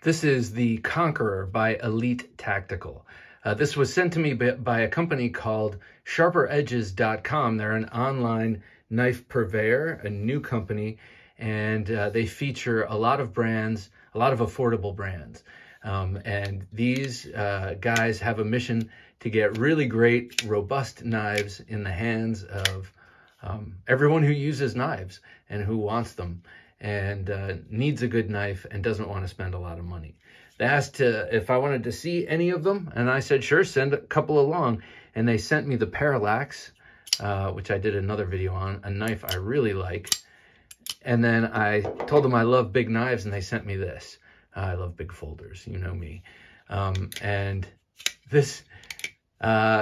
This is the Conqueror by Elite Tactical. This was sent to me by a company called SharperEdges.com. They're an online knife purveyor, a new company, and they feature a lot of brands, a lot of affordable brands. And these guys have a mission to get really great, robust knives in the hands of everyone who uses knives and who wants them and needs a good knife and doesn't want to spend a lot of money. They asked if I wanted to see any of them, and I said, sure, send a couple along. And they sent me the Parallax, which I did another video on, a knife I really like. And then I told them I love big knives, and they sent me this. I love big folders, you know me. And this,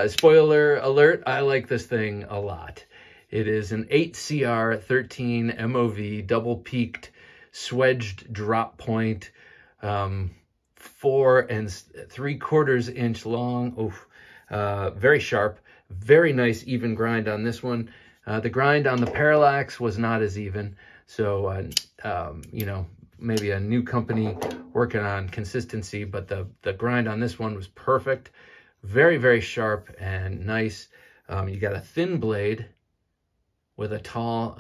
spoiler alert, I like this thing a lot. It is an 8CR13 MOV double peaked swedged drop point, 4 3/4 inch long. Oof, very sharp, very nice even grind on this one. The grind on the Parallax was not as even. So, you know, maybe a new company working on consistency, but the grind on this one was perfect. Very, very sharp and nice. You got a thin blade with a tall,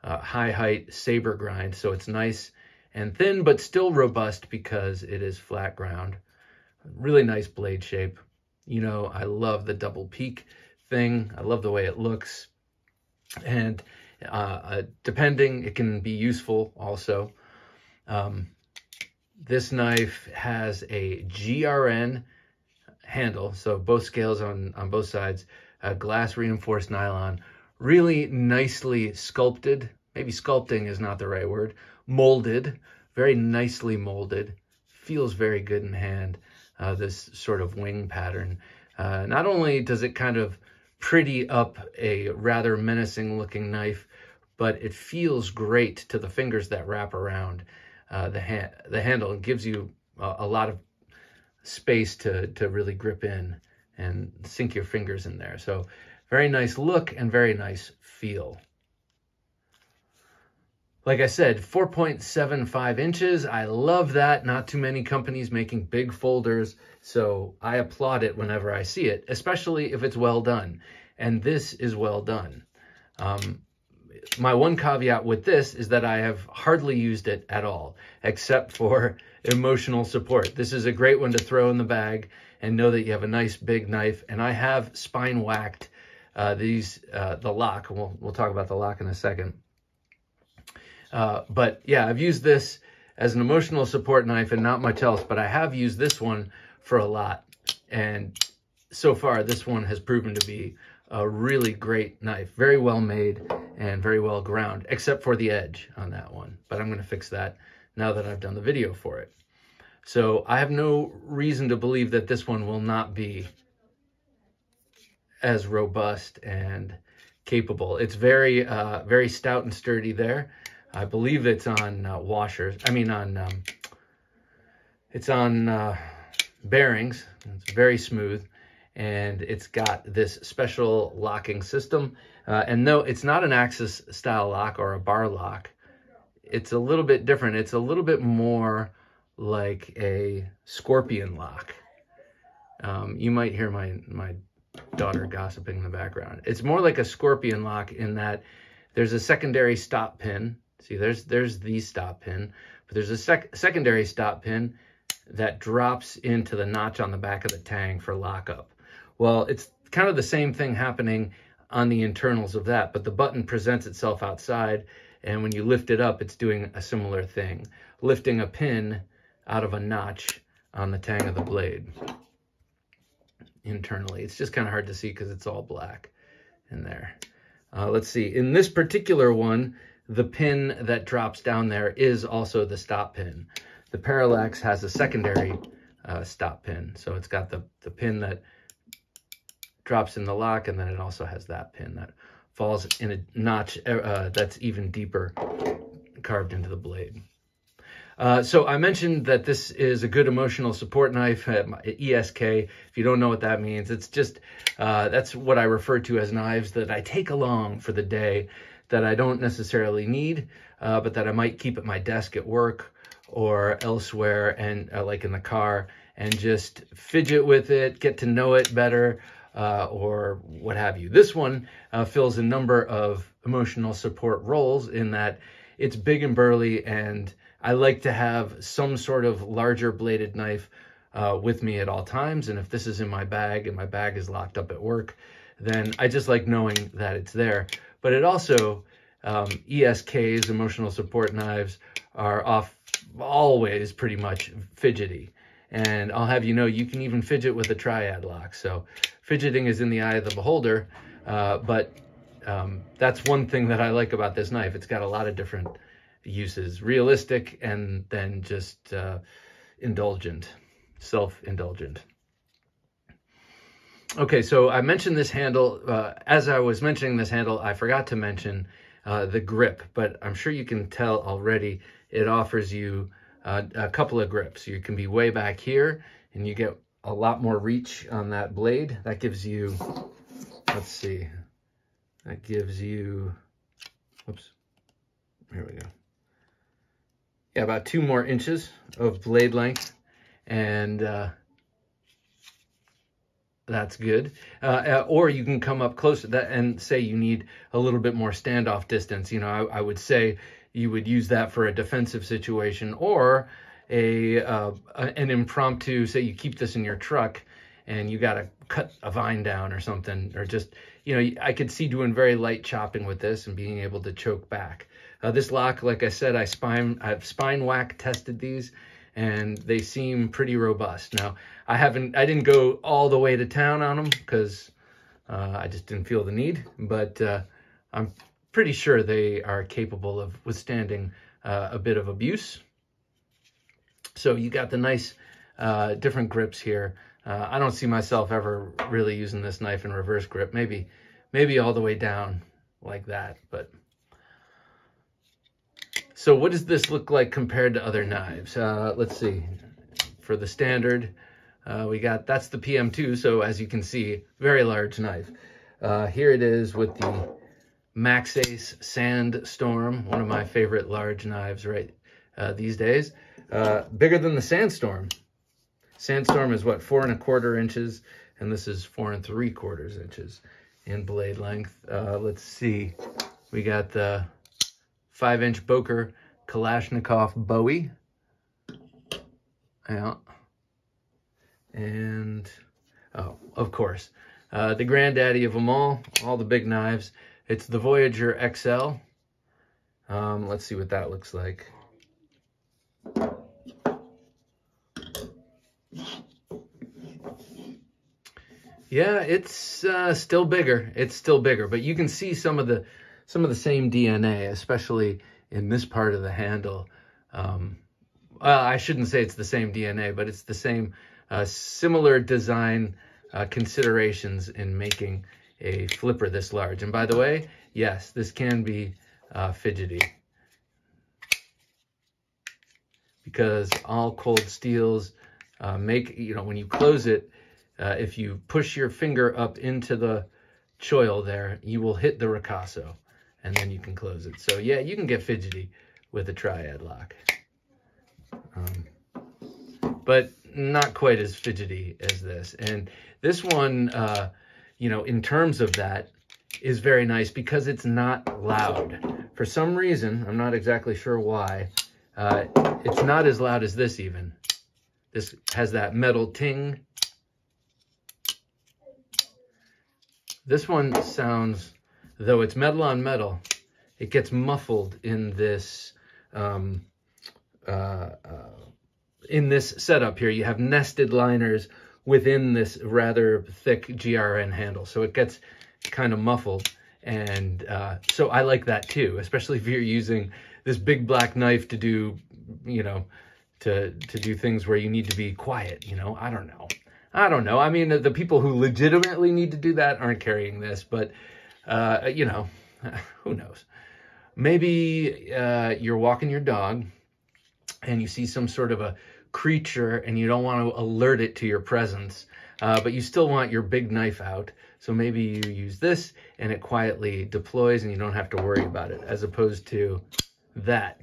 high height saber grind. So it's nice and thin, but still robust because it is flat ground. Really nice blade shape. You know, I love the double peak thing. I love the way it looks. And depending, it can be useful also. This knife has a GRN handle, so both scales on both sides, glass reinforced nylon, really nicely sculpted. Maybe sculpting is not the right word. Molded, very nicely molded. Feels very good in hand, this sort of wing pattern. Not only does it kind of pretty up a rather menacing looking knife, but it feels great to the fingers that wrap around the handle. It gives you a lot of space to really grip in and sink your fingers in there. So very nice look and very nice feel. Like I said, 4.75 inches. I love that. Not too many companies making big folders, so I applaud it whenever I see it, especially if it's well done. And this is well done. My one caveat with this is that I have hardly used it at all, except for emotional support. This is a great one to throw in the bag and know that you have a nice big knife. And I have spine whacked the lock. We'll talk about the lock in a second. But yeah, I've used this as an emotional support knife and not much else, but I have used this one for a lot. And so far, this one has proven to be a really great knife. Very well made and very well ground, except for the edge on that one. But I'm going to fix that now that I've done the video for it. So I have no reason to believe that this one will not be as robust and capable. It's very, very stout and sturdy there. I believe it's on washers. I mean, it's on bearings. It's very smooth. And it's got this special locking system. And no, it's not an Axis style lock or a bar lock. It's a little bit different. It's a little bit more like a Scorpion lock. You might hear my daughter gossiping in the background. It's more like a Scorpion lock in that there's a secondary stop pin. See, there's the stop pin, but there's a secondary stop pin that drops into the notch on the back of the tang for lockup. Well, it's kind of the same thing happening on the internals of that, but the button presents itself outside, and when you lift it up, it's doing a similar thing, lifting a pin out of a notch on the tang of the blade internally. It's just kind of hard to see because it's all black in there. Let's see. In this particular one, the pin that drops down there is also the stop pin. The Parallax has a secondary stop pin, so it's got the pin that drops in the lock, and then it also has that pin that falls in a notch that's even deeper carved into the blade. So I mentioned that this is a good emotional support knife, ESK. If you don't know what that means, it's just, that's what I refer to as knives that I take along for the day, that I don't necessarily need, but that I might keep at my desk at work, or elsewhere, and like in the car, and just fidget with it, get to know it better, or what have you. This one fills a number of emotional support roles in that it's big and burly, and I like to have some sort of larger bladed knife with me at all times. And if this is in my bag and my bag is locked up at work, then I just like knowing that it's there. But it also, ESKs, emotional support knives, are always pretty much fidgety. And I'll have you know, you can even fidget with a triad lock. So fidgeting is in the eye of the beholder, but that's one thing that I like about this knife. It's got a lot of different uses, realistic and then just indulgent, self-indulgent. Okay, so I mentioned this handle. As I was mentioning this handle, I forgot to mention the grip, but I'm sure you can tell already it offers you a couple of grips. You can be way back here and you get a lot more reach on that blade. That gives you, let's see, that gives you, whoops, here we go. Yeah, about 2 more inches of blade length, and that's good. Or you can come up close to that and say you need a little bit more standoff distance. You know, I would say you would use that for a defensive situation, or an impromptu, say you keep this in your truck and you got to cut a vine down or something, or just, you know, I could see doing very light chopping with this and being able to choke back. This lock, like I said, I've spine whack tested these, and they seem pretty robust. Now, I didn't go all the way to town on them because I just didn't feel the need, but I'm pretty sure they are capable of withstanding a bit of abuse. So you got the nice different grips here. I don't see myself ever really using this knife in reverse grip, maybe all the way down like that, but. So what does this look like compared to other knives? Let's see. For the standard, that's the PM2. So as you can see, very large knife. Here it is with the Maxace Sandstorm, one of my favorite large knives these days. Bigger than the Sandstorm. Sandstorm is what, 4 1/4 inches, and this is 4 3/4 inches in blade length. Let's see. We got the 5-inch Boker Kalashnikov Bowie. Yeah. And, oh, of course, the granddaddy of them all the big knives. It's the Voyager XL. Let's see what that looks like. Yeah, it's still bigger. It's still bigger, but you can see some of the same DNA, especially in this part of the handle. Well, I shouldn't say it's the same DNA, but it's the same similar design considerations in making a flipper this large. And by the way, yes, this can be fidgety, because all cold steels when you close it, if you push your finger up into the choil there, you will hit the ricasso, and then you can close it. So yeah, you can get fidgety with a triad lock, but not quite as fidgety as this. And this one, in terms of that, is very nice because it's not loud. For some reason, I'm not exactly sure why, it's not as loud as this even. This has that metal ting. This one sounds, though it's metal on metal, it gets muffled in this setup here. You have nested liners within this rather thick GRN handle, so it gets kind of muffled. And so I like that too, especially if you're using this big black knife to do, to do things where you need to be quiet. I don't know. I mean, the people who legitimately need to do that aren't carrying this, but, who knows? Maybe you're walking your dog and you see some sort of a creature and you don't want to alert it to your presence, but you still want your big knife out. So maybe you use this and it quietly deploys and you don't have to worry about it, as opposed to that,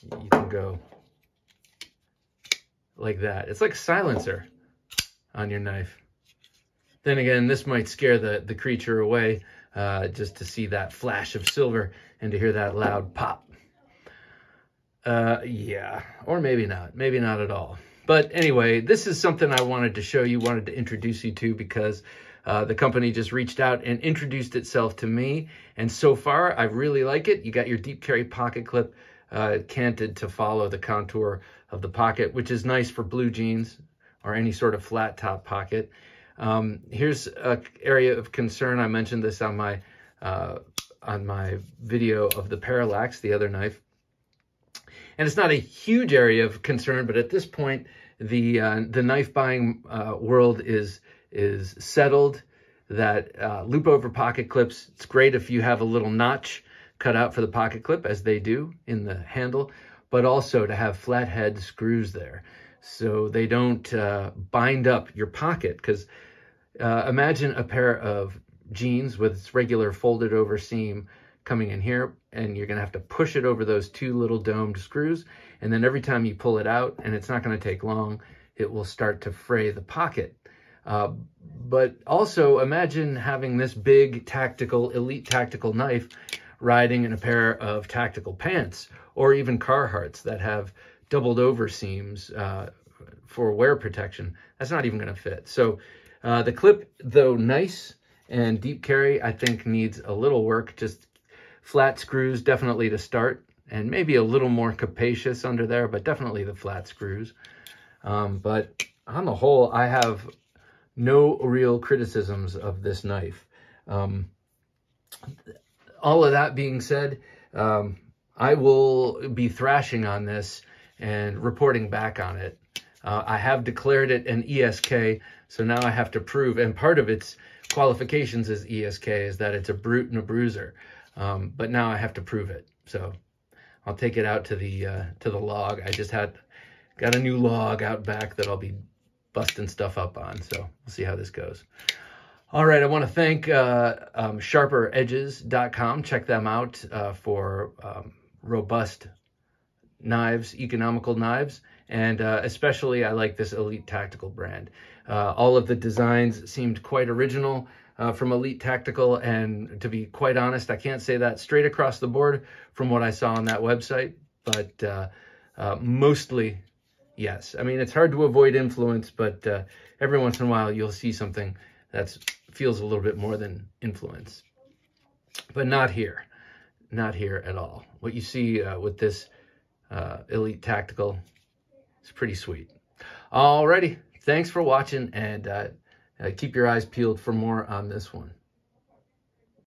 you can go like that. It's like a silencer on your knife. Then again, this might scare the creature away, just to see that flash of silver and to hear that loud pop. Yeah, or maybe not at all. But anyway, this is something I wanted to show you, wanted to introduce you to, because the company just reached out and introduced itself to me. And so far, I really like it. You got your deep carry pocket clip canted to follow the contour of the pocket, which is nice for blue jeans or any sort of flat top pocket. Here's an area of concern. I mentioned this on my video of the Parallax, the other knife. And it's not a huge area of concern, but at this point, the knife buying world is settled. That loop over pocket clips, it's great if you have a little notch cut out for the pocket clip, as they do in the handle, but also to have flathead screws there so they don't bind up your pocket. Because imagine a pair of jeans with its regular folded over seam coming in here, and you're gonna have to push it over those two little domed screws, and then every time you pull it out, and it's not gonna take long, it will start to fray the pocket. But also imagine having this big tactical, elite tactical knife riding in a pair of tactical pants, or even Carhartts that have doubled over seams for wear protection. That's not even gonna fit. So the clip, though nice and deep carry, I think needs a little work. Just flat screws definitely to start, and maybe a little more capacious under there, but definitely the flat screws. But on the whole, I have no real criticisms of this knife. All of that being said, I will be thrashing on this and reporting back on it. I have declared it an ESK, so now I have to prove, and part of its qualifications as ESK is that it's a brute and a bruiser. But now I have to prove it. So I'll take it out to the log. I just got a new log out back that I'll be busting stuff up on. So we'll see how this goes. All right, I want to thank sharperedges.com. Check them out for robust knives, economical knives, and especially I like this Elite Tactical brand. All of the designs seemed quite original from Elite Tactical, and to be quite honest, I can't say that straight across the board from what I saw on that website, but mostly yes. I mean, it's hard to avoid influence, but every once in a while you'll see something that feels a little bit more than influence. But not here. Not here at all. What you see with this Elite Tactical is pretty sweet. Alrighty, thanks for watching, and keep your eyes peeled for more on this one.